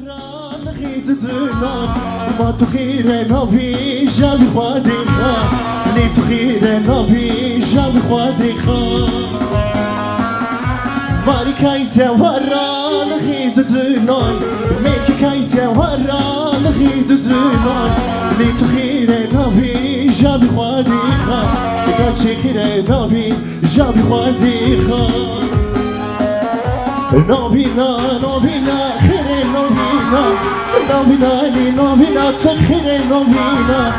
لغيت دونان ما تخير نبي جاب خوادي خان لي تخير نبي جاب خوادي خان ماري كايته ورا لغيت دونان ميكي كايته ورا لغيت دونان لي تخير نبي جاب خوادي خان قال شيخير نبي جاب خوادي خان نبينا نبينا خير نبينا نبينا لي نبينا تخير نبينا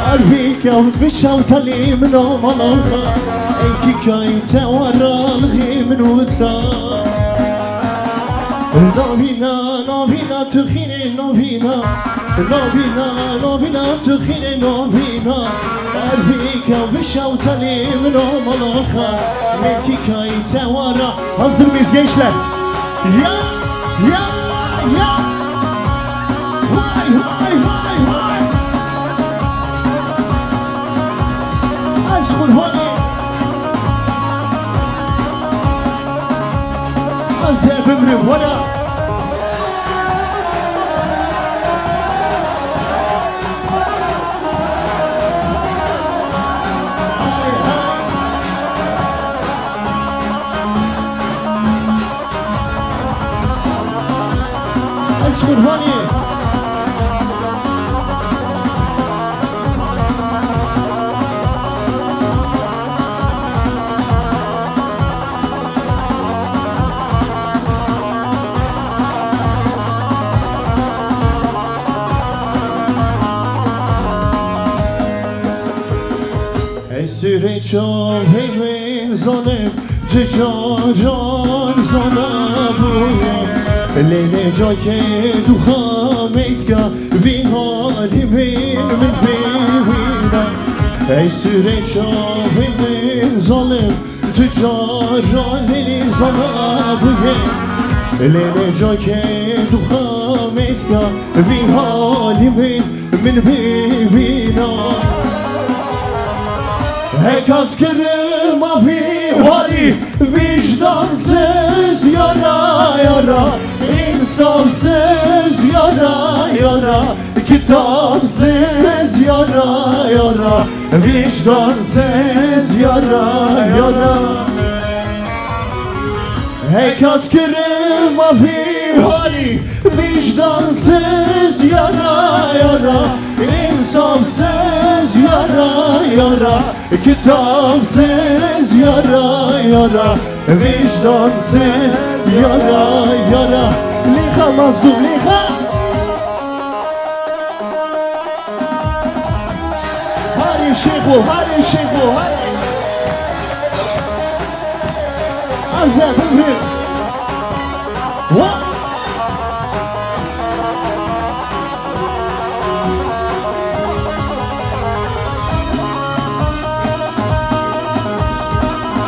عرفيك يا بشوت لي من ملوخة ايكي كايتا ورا الغي من وتا نبينا نبينا تخير نبينا نبينا نبينا تخير نبينا عرفيك يا بشوت لي من ملوخة ايكي كايتا ورا hazır mıyız gençler? Ya ya ya vay vay vay vay اشغل هوني عذاب امرب ورا اشغل هوني اسیر چاهی زنم جان زنم لیل جا که دو خامیسکا وی حالی من ببینم ای سوره شاهی من ظالم تجاران لیلی زنابویه لیل جا که دو خامیسکا وی حالی من ببینم ای کس کرم آفی حالی vicdansız yara yara İnsafsız yara yara Kitapsız yara yara Vicdansız yara yara Hey kaskerim afi hali Vicdansız yara yara İnsafsız yara yara Kitapsız yara yara Vicdansız yara yara Liha mazlum liha Hari şeyhu hari şeyhu hari Azabım bir What?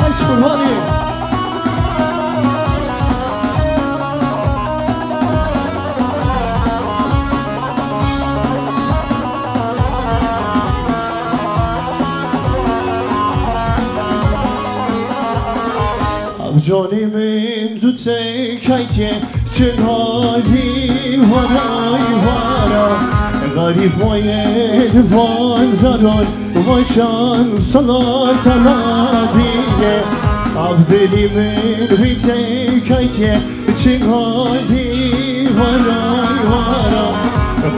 Aşkım hani جانیمین تو تکیه چه حالی ورای ورا غریب وای دوان زران وای شان سالار تنادیه عبدلیمین بی تکیه چه حالی ورای ورا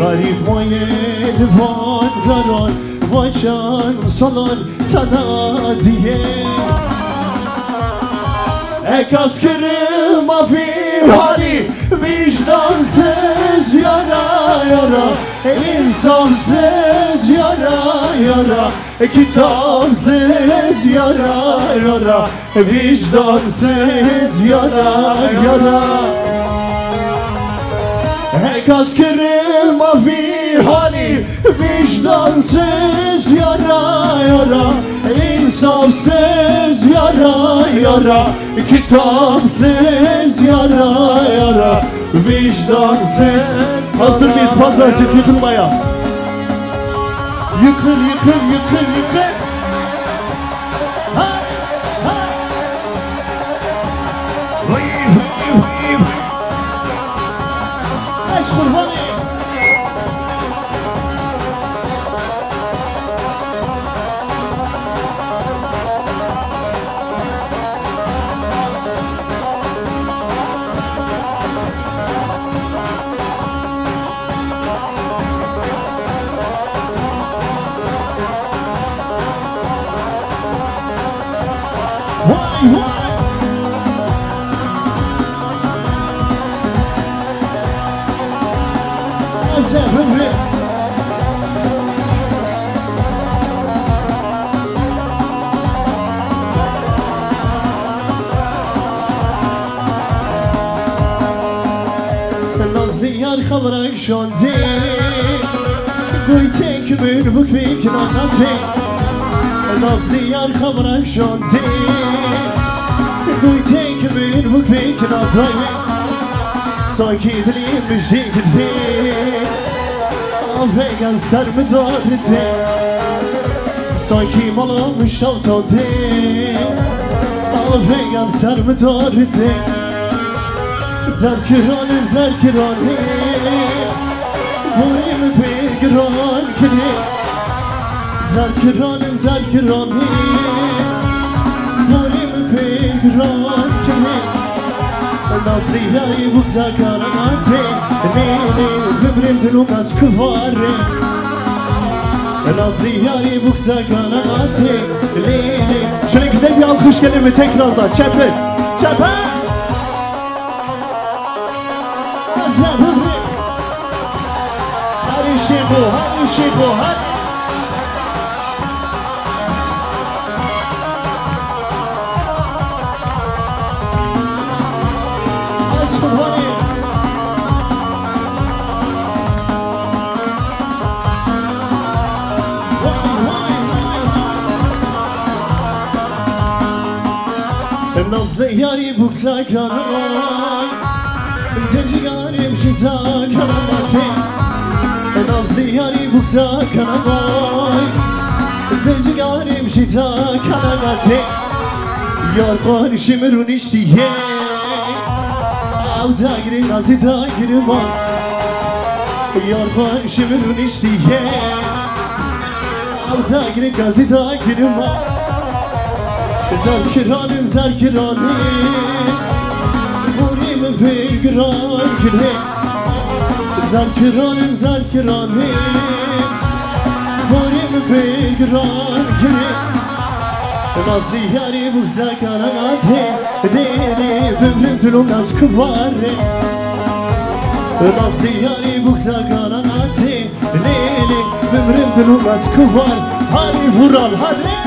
غریب وای دوان زران وای شان سالار تنادیه Ek askerim afi hali Vicdansız yara yara İnsafsız yara yara Kitapsız yara yara Vicdansız yara yara Ek askerim afi hali Vicdansız yara yara İnsafsız yara yara Kitapsız yara yara Vicdansız Hazır mıyız pazarcık yıkılmaya? Yıkıl yıkıl yıkıl yıkıl Ha ha Vay vay vay از قربانی خبرك شون دي قويتك من بكريك نغطي نازلي يا خبرك شون دي قويتك من بكريك نغطي ساكيد لي مجيك البيت أفاقا سر مدار الدي ساكي مالا مشتوتو دي أفاقا سر مدار الدي در کرانه بوریم پیگران کنی در کرانه بوریم پیگران کنی نازلی های بگذا کاراناتی نیلی ببریم دلوم از کواره نازلی های بگذا کاراناتی نیلی şöyle güzel bir alkış gelir mi tekrardan çepil هر شیخو هر از قربانی نازل یاری بگذا کنم تجیگاریم شیطا کنم نازلی یاری بگذا کنم تجیگاریم شیطا کنم یار قانشی مرونیشتیه او داگری نازی داگری ما یار قانشی مرونیشتیه او داگری نازی داگری ما در کرانیم بوریم پیگران کنیم در کرانیم بوریم پیگران کنیم نازلی یاری بگذا کنم دیلی ببریم دلوم از کواره نازلی یاری بگذا کنم دیلی ببریم دلوم از کوار هاری فورال هاری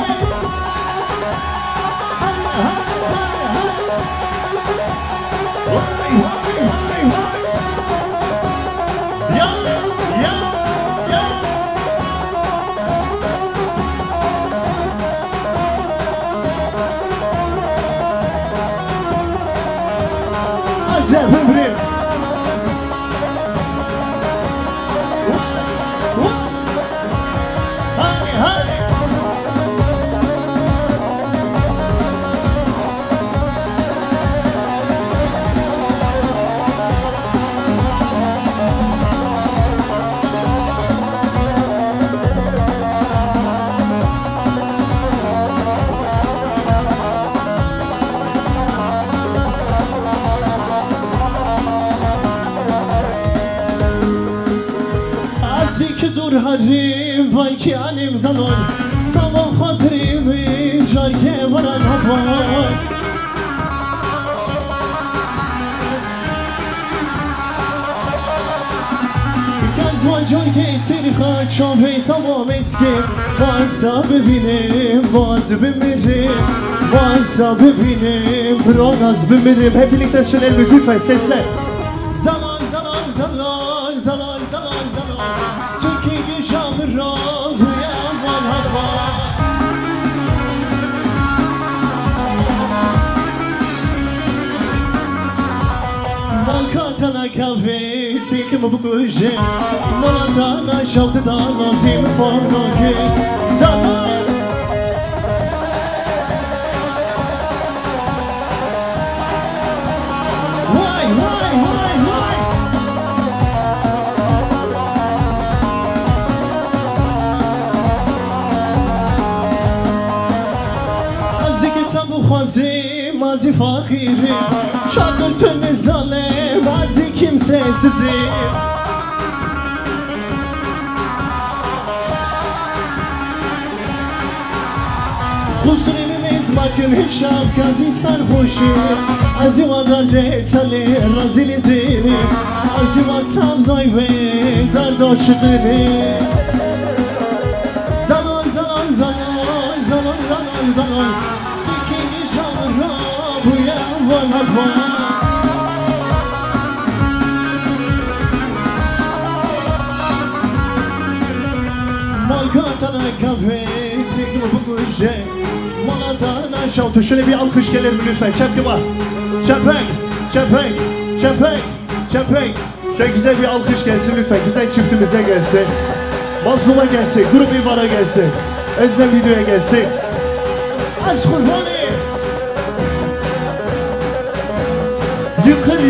هریم وای که علیم دلال سوا خاطریم جار که ورن هوای گزوان جار که تیری خواهد شامه تمام اسکیم بازا ببینیم باز بمیریم بازا ببینیم بران از بمیریم hep birlikte söyleyelim lütfen sesler zaman dalal Türkiye şamra uyaman hava Malkatana kahve tekim bu kuşe Malatana şavdıdan altim formaki Zaman mazi fakiri Çadırtın zalim mazi kimsesizi Kusurimiz bakın hiç şapkaz insan hoşu Azivadan detali razili dini Aziva savday ve dardoşu dini Zaman Dikini janra bu yavan hava Malkatana kafe tekli bu gece Malatana şavtu şöyle bir alkış gelir mi lütfen çepki var Çepek Şöyle güzel bir alkış gelsin lütfen güzel çiftimize gelsin Mazluma gelsin grup İvan'a gelsin Özlem videoya gelsin Az kurbanı Yıkıl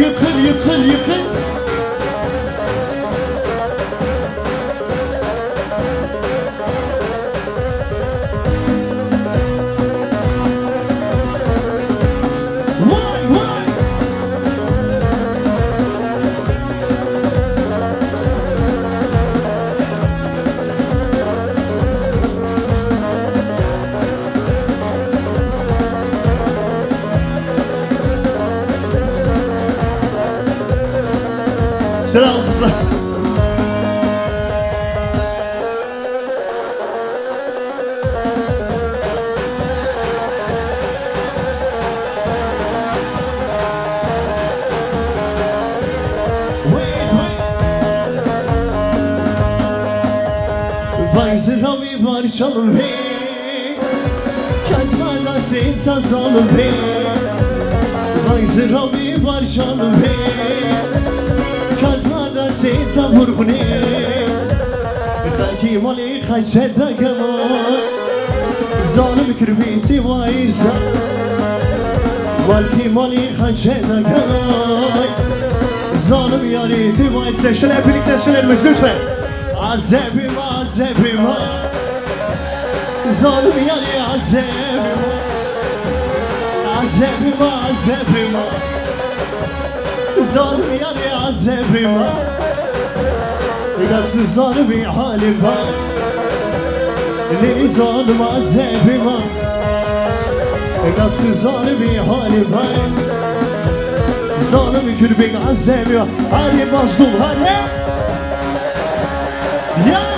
Selam kızlar. Bayzıravi barışalım hey Katmada sen sazalım hey Bayzıravi barışalım hey Katmada sen tavurgun hey Belki mali kaçeda gama Zalim kirbiti vaysa Belki mali kaçeda gama Zalim yariti vaysa Şöyle hep birlikte söyleyelim lütfen Azebim Zalim yani azebim Zalim yani azebim Nasıl zalimi halim var Lili zalim azebim Nasıl zalimi halim var Zalimi kürbek azebim Hadi mazlum hadi Ya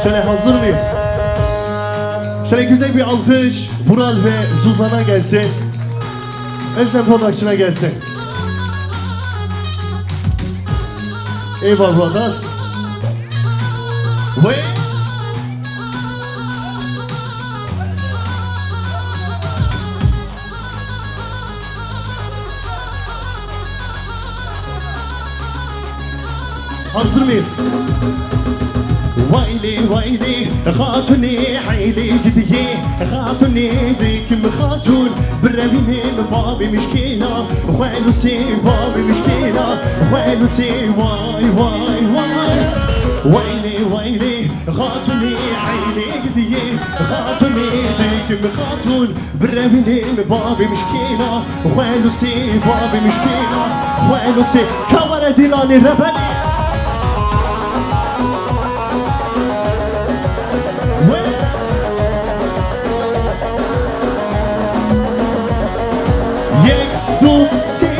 Şöyle hazır mıyız? Şöyle güzel bir alkış Vural ve Zuzan'a gelsin. Özlem Production'a gelsin. Eyvallah brothers. Ve hazır mıyız? ويلي خاطني حيلي جدي خاطني ديك مخاطون بالرمي بابي مشكلة ويلو سي بابي مشكلة ويلو سي واي ويلي خاتوني عينيك دي خاتوني ديك خاتون برميني بابي مشكلة وينو سي بابي مشكلة وينو سي كاميرا ديلاني ربني يك دو سي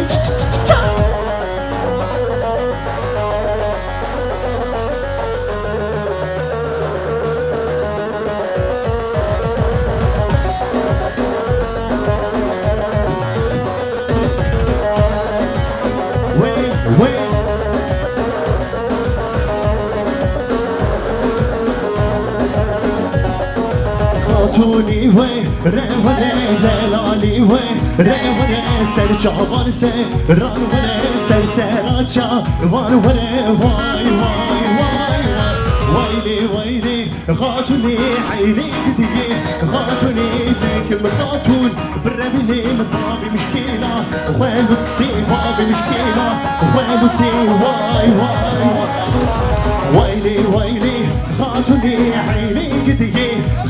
خاتوني وي ريواني دلالي وي ريواني سرچاوان سه رانواني سرسراچا وانواني واي واي واي ويلي ويلي خاتوني عينيك دي خاتوني ديك خاتون برميني بابي مشكلة وينو سي بابي مشكلة وينو سي واي واي ويلي ويلي خاتوني عينيك دي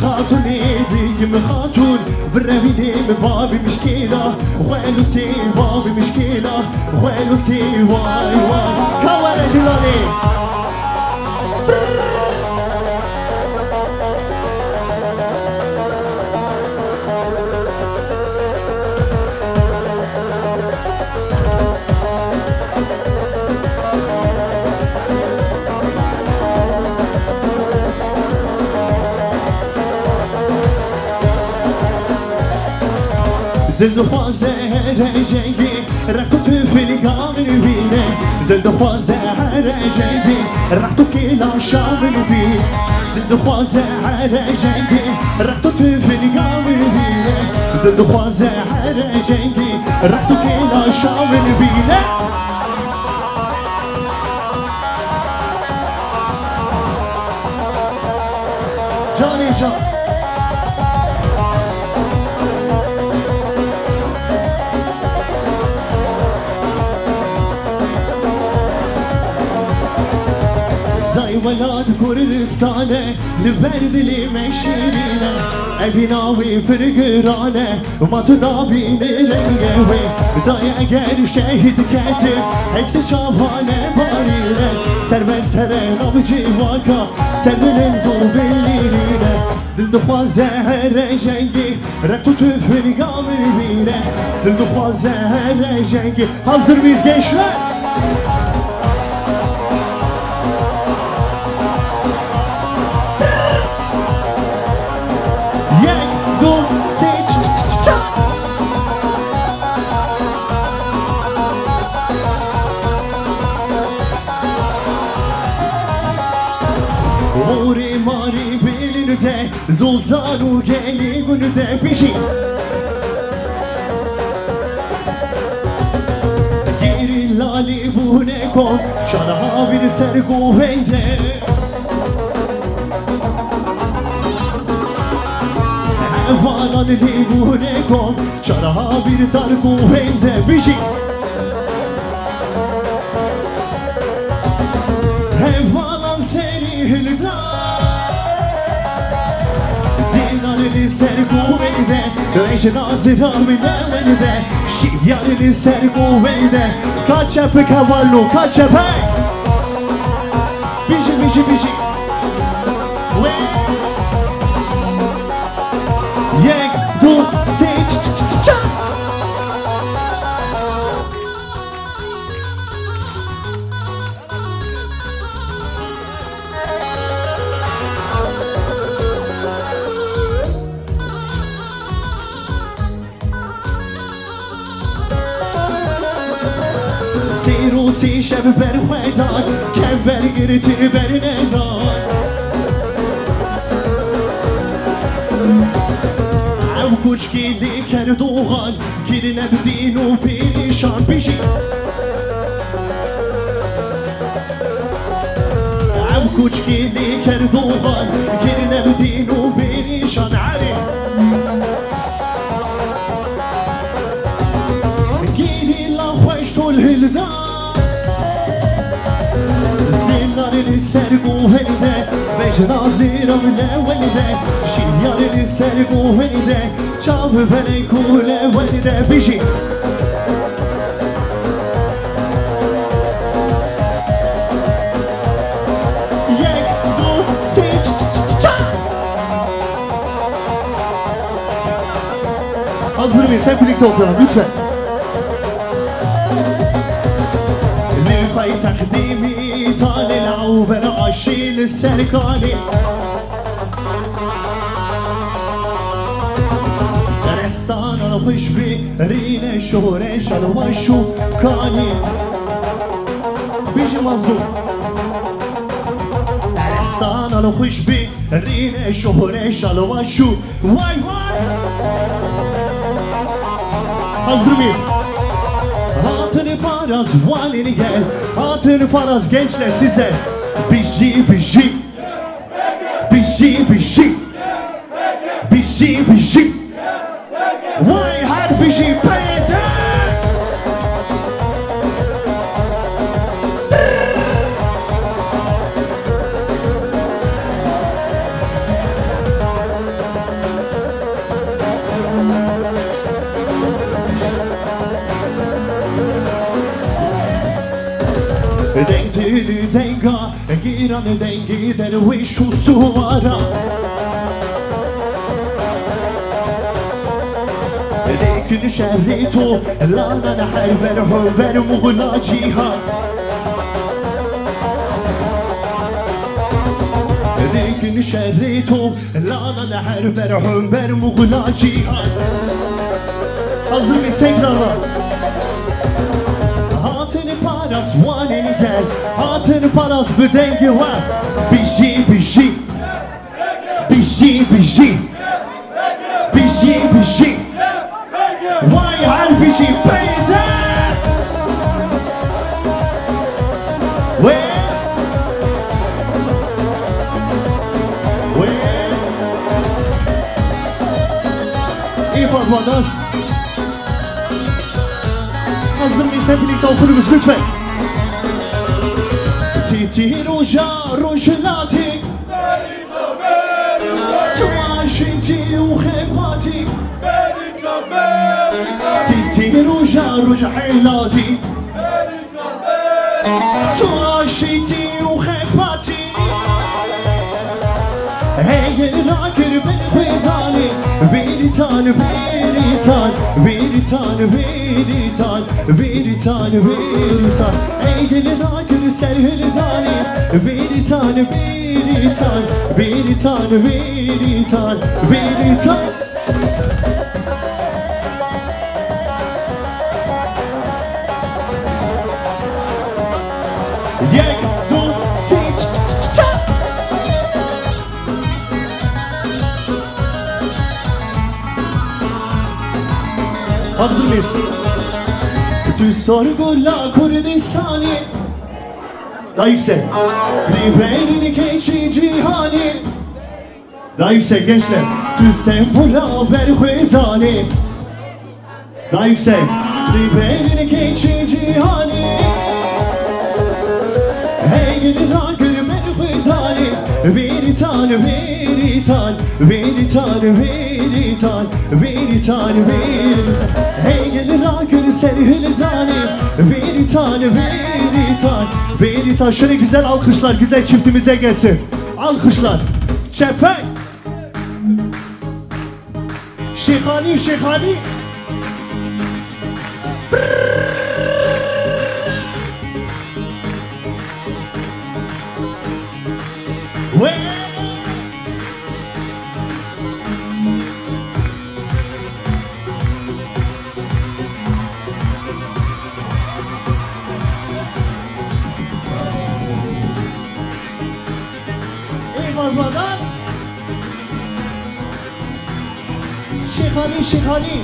خاتوني ديك خاتون برميني بابي مشكلة وينو سي بابي مشكلة وينو سي واي واي كوارا دلالي دل خوازه رجعی رختو تو فیلگام بینه دل خوازه رجعی رختو کلا شام بینه دل خوازه رجعی رختو تو فیلگام بینه دل خوازه رجعی رختو کلا شام بینه جانی جان ولاد كردستانه لبرد لي مشيرينه ابيناوي فرقرانه وما تنابين رنگوي داي اگر شهيد كاتب حس شافانه بارينه سر بسر نبجي واكا سر بلندو بليرينه دل دخوازه رجنگي ركتو تفرقام بينه دل دخوازه رجنگي hazır mıyız gençler? Ori mari belinde Zolzanu geli günüde pişi Giri lali bu ne kon Şana bir sergu vende Hevalan li bu ne kon Şana bir dargu vende pişi Hevalan seni hilda Zinaneli sergu vende Döneşi nazira bilemende Şiyaneli sergu vende Kaçepe cavallo kaçepe Bişi bişi bişi Yek du seç Sirusi şeb berhuedan Kevver girtir bernedan Ev kuçkili kerdoğan Girine bdinu perişan bişi Ev kuçkili kerdoğan Girine bdinu perişan Ali Giri la hoştul hildan Zinaneli sergu heyde جنازير ولا ولده شيار السرق وولده شاب بليك ولا ولده بيجي Hazır mıyız? Hep birlikte okuyalım lütfen. نفاي تقديمي تالي العوبة عشيل السرقاني رسانا الخش بي رينا شهرش الوشو كاني بيجي مظلوم رسانا الخش بي رينا شهرش الوشو واي واي Hazır mıyız? Hatırı paraz valini gel Hatırı paraz gençler size Bişi bişi Bişi bişi Bişi bişi Vay her bişi peyde Dengtili denga Giran dengi derviş usuvara Dekün şehri to Lana her ver muğla cihan Dekün şehri to Lana her ver muğla cihan Hazır mıyız tekrarla? Hatırı paras valini gel Hatırı paras bir dengi var Bişi bişi Bişi bişi Bişi bişi Vay her bişi peyde Ve İyi bakmadınız Hazır mıyız? Hep birlikte okuruz lütfen. Titi ruja rujlati Tuaşiti uhebati Titi ruja rujlati Tuaşiti uhebati Hey rakir beni hüdani Biritan biritan Biritan biritan Biritan biritan Ey gelin akır serhildani Biritan biritan Biritan biritan Biritan Yek du siç Hazır mıyız? Tu sorgula Kurdistani Daha yüksek Riberini keçi cihani Daha yüksek gençler Tu sembula berhüzani Daha yüksek Riberini keçi cihani Hey gidin akır berhüzani Biritan biritan Biritan biritan Biritan biritan Hey gelin akır serhildani Biritan biritan Biritan şöyle güzel alkışlar güzel çiftimize gelsin Alkışlar Çepek Şehani Şehani Ve Eyvallah Şehani Şehani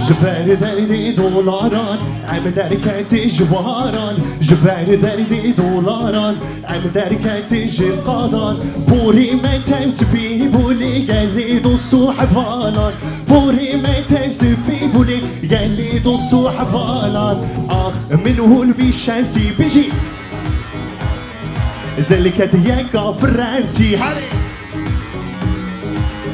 جبال دردي دولاران عم دركة جواران جبال دردي دولاران عم دركة جرقادان بوري ما تمسبي بولي قال لي دوستو حبالان بوري ما تمسبي بولي قال لي دوستو حبالان من هو البيشانسي بيجي دلك دياكا فرنسي حري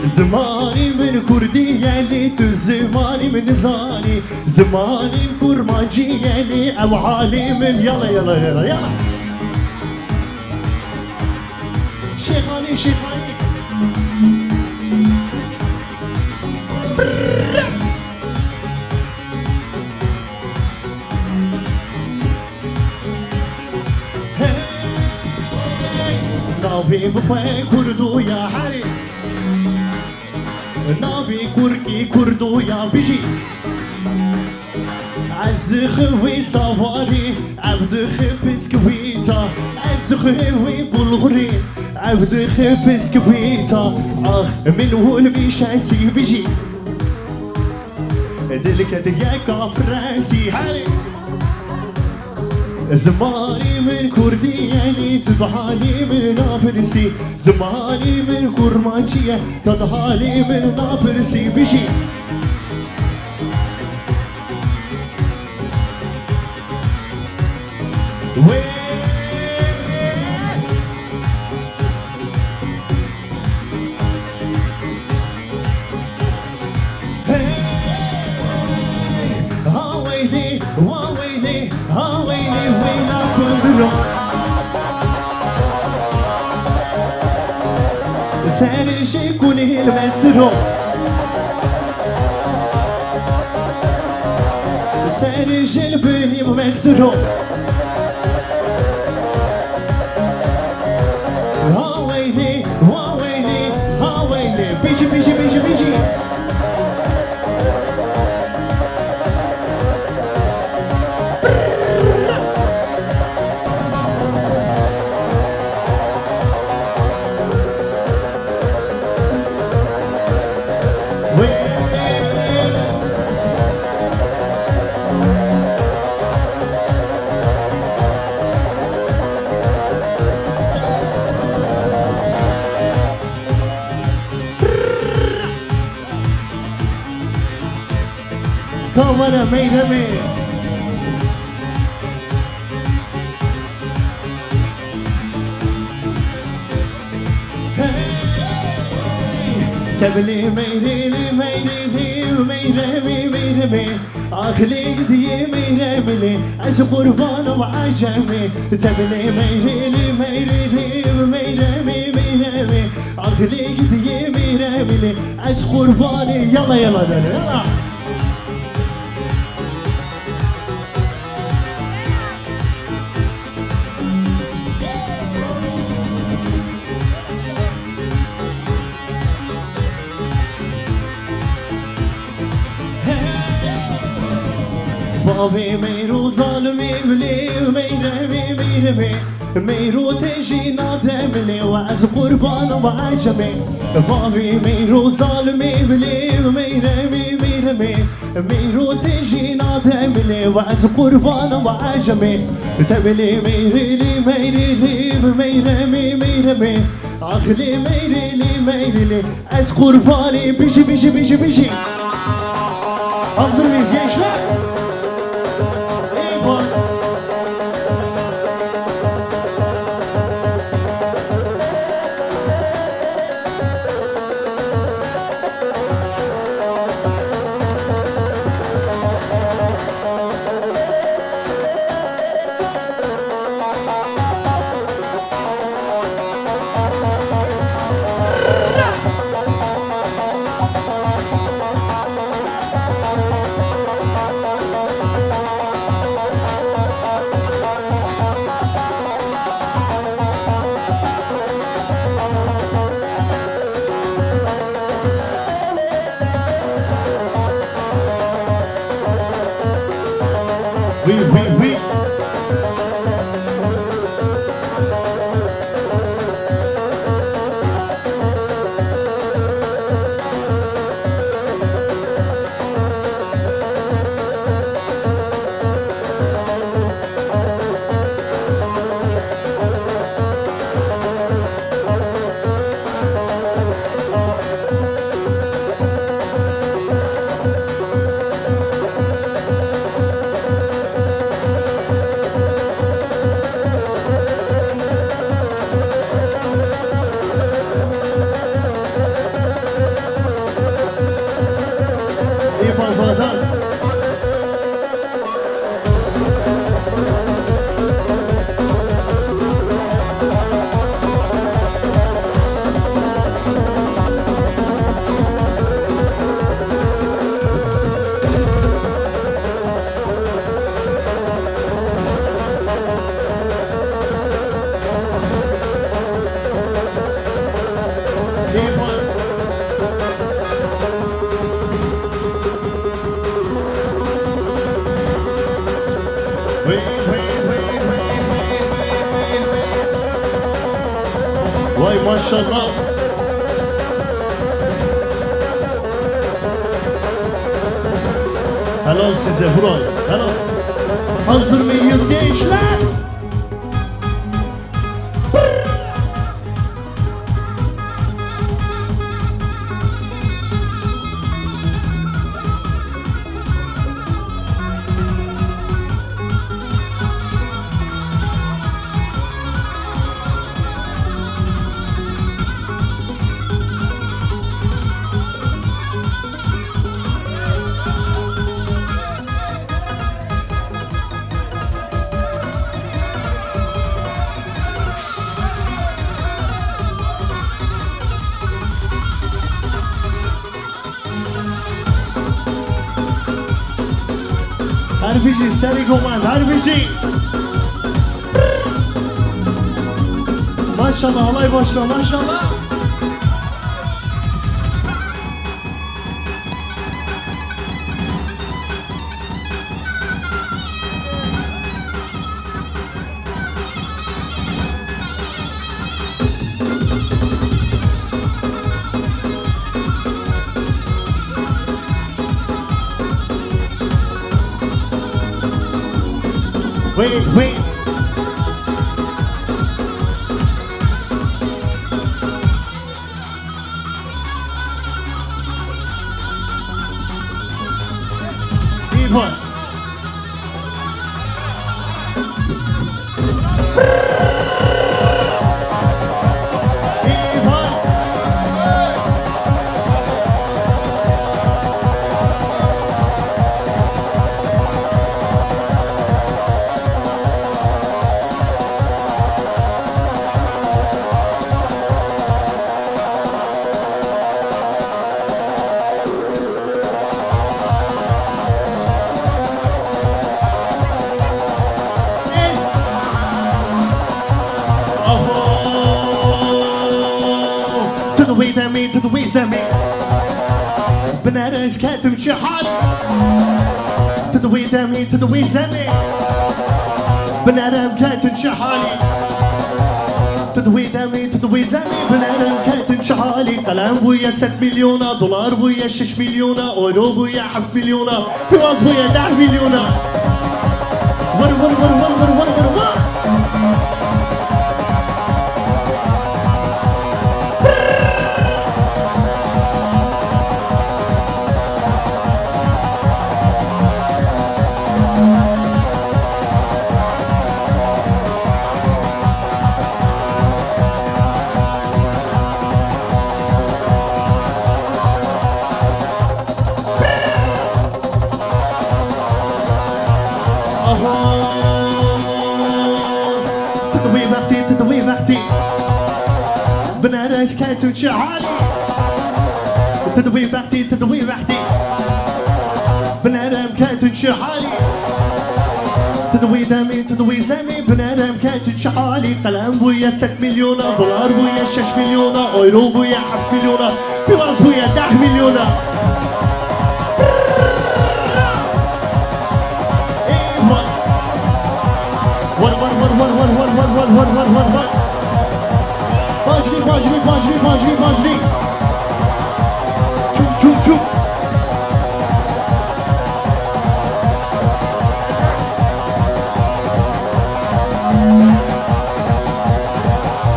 زماني من كردي يعني زماني من زاني زماني من كرمانجي يعني او عالي من يلا يلا يلا يلا شيخاني شيخاني نابي بخوي كردو يا حري نابي كركي كردو يا بيجي عز خوي صواري عبد خبز كويتا عز خوي بلغري عبد خبز كويتا من هو البيشانسي بيجي دلك دياكا فرنسي حالي زماني من كردي يعني تضحالي من نابلسي زماني من كرمانجية تضحالي من نابلسي بيجي ساري شيكوني المسرو ساري جلبني ممسرو ها ويلي ها ويلي بيجي بيجي بيجي بيجي Kamara meydemi تبلي ميريلي ميريلي ميرمي ميرمي اخليك دي ميرمي از قربان وعجمي تبلي ميريلي ميريلي ميرمي ميرمي اخليك دي ميرمي از قرباني يلا يلا يلا بابي ميرو ظالمي ملي ميرمي ميرمي ميرو تجي نادملي وعز قربان وعجمي بابي ميرو ظالمي ملي ميرمي ميرمي ميرو تجي نادملي وعز قربان وعجمي تبلي ميريلي ميريلي ميرمي ميرمي عقلي ميريلي ميريلي عز قرباني بيجي بيجي بيجي بيجي hazır mıyız gençler? Oui. وای ماشاءالله helal size Buray helal. Hazır mıyız gençler? Harbici, seri koman, harbici. Maşallah, olay başla, maşallah. Wait. Ivan. To the way زمي بنارس كاتم شحال to the way دامي to the way زمي بنارم كاتم شحالي to the way دامي to the way زمي بنارم كاتم شحالي قلم ويا 6 مليون دولار ويا 6 مليون اورو ويا 7 مليون فواز ويا 10 مليون ور تدوي وقتي بنارس كاتو شحالي تدوي وقتي بنارم كاتو شحالي تدوي دامي تدوي زمي بنارم كاتو شحالي قلم ويا 6 مليون دولار ويا 6 مليون اورو ويا 7 مليون فواز ويا 10 مليون ور باجري شوف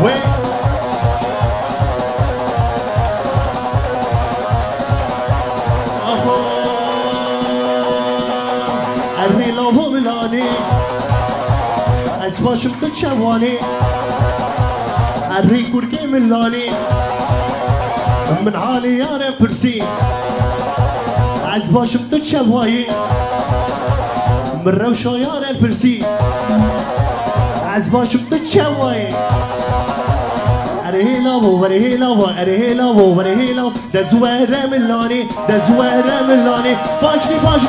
وين الريلو ملاني از باشم تو شواني الريك ورقي ملاني من حالي انا برسي از باشم تو شواني من روشا يانا برسي از باشم تو شواني ارهيلا ده زواره ملاني باجري ور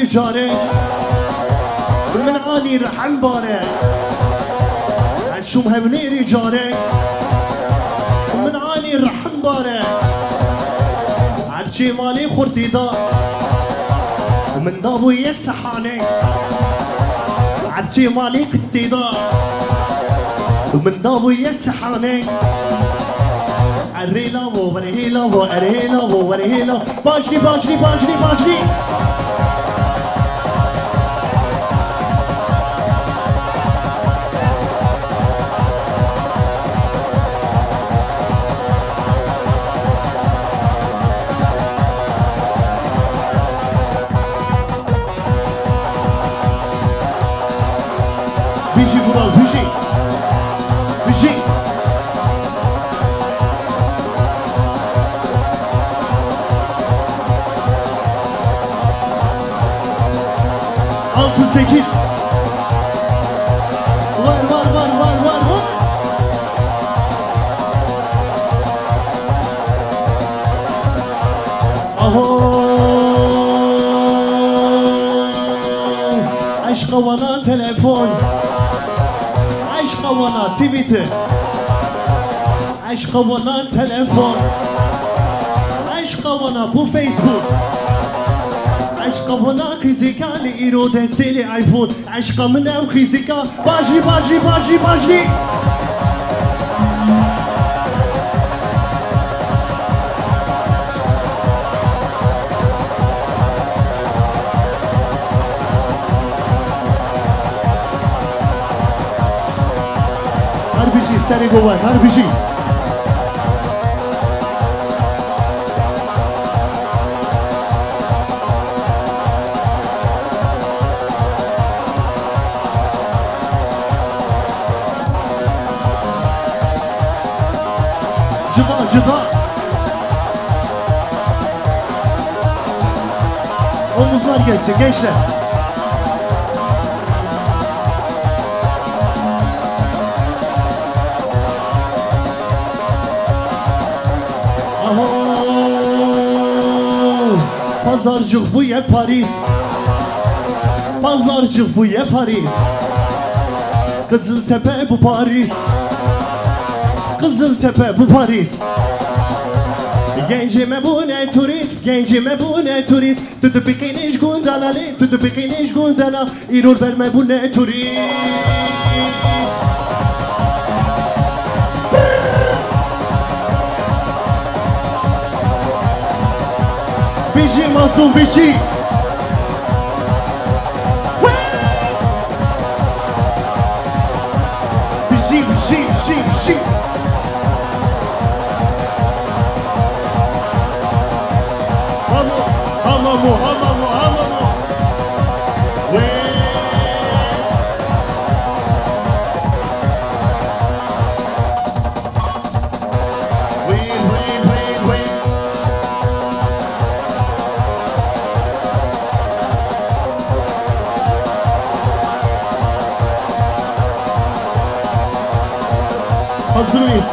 جاري من عاني رحم باري عشوم هبنيري جاري من عاني رحم باري عرجي مالي خورتي دا ومن دابو يسحاني عرجي مالي قستي دا ومن دابو يسحاني الريلا ورهيلا ورهيلا ورهيلا باجري باجري باجري باجري بيجي برال بيجي بيجي altı sekiz var var var var var var aho aşka bana telefon aşka bana Twitter aşka bana telefon aşka bana bu Facebook عشقا ونا خيزيكا لإيرو دسيلي آيفون عشقا منا وخيزيكا باجري باجري باجري باجري هربيجي سري جوان هربيجي Cıda cıda omuzlar gelsin gençler. Aho pazarcık bu ye Paris pazarcık bu ye Paris Kızıltepe bu Paris Kızıltepe bu Paris Gencime bu ne turist Gencime bu ne turist Tutu bikiniş gundana li Tutu bikiniş gundana İrur verme bu ne turist Biji masum biji Biji biji biji biji Hamamu, hamamu, hamamu. Wait. Hazır mıyız?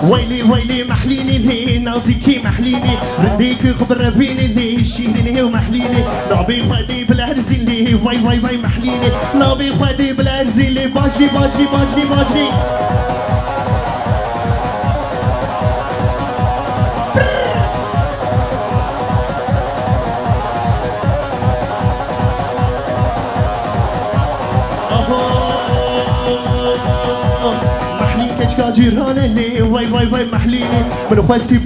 ويلي ويلي محليني ذي نازيكي محليني رديك خبر فيني ذي شيريني ومحليني نابي خدي بالعرزي لي واي محليني نابي خدي بالعرزي لي باجري باجري باجري باجري محليك اشكال جيراني واي محليني من خوستي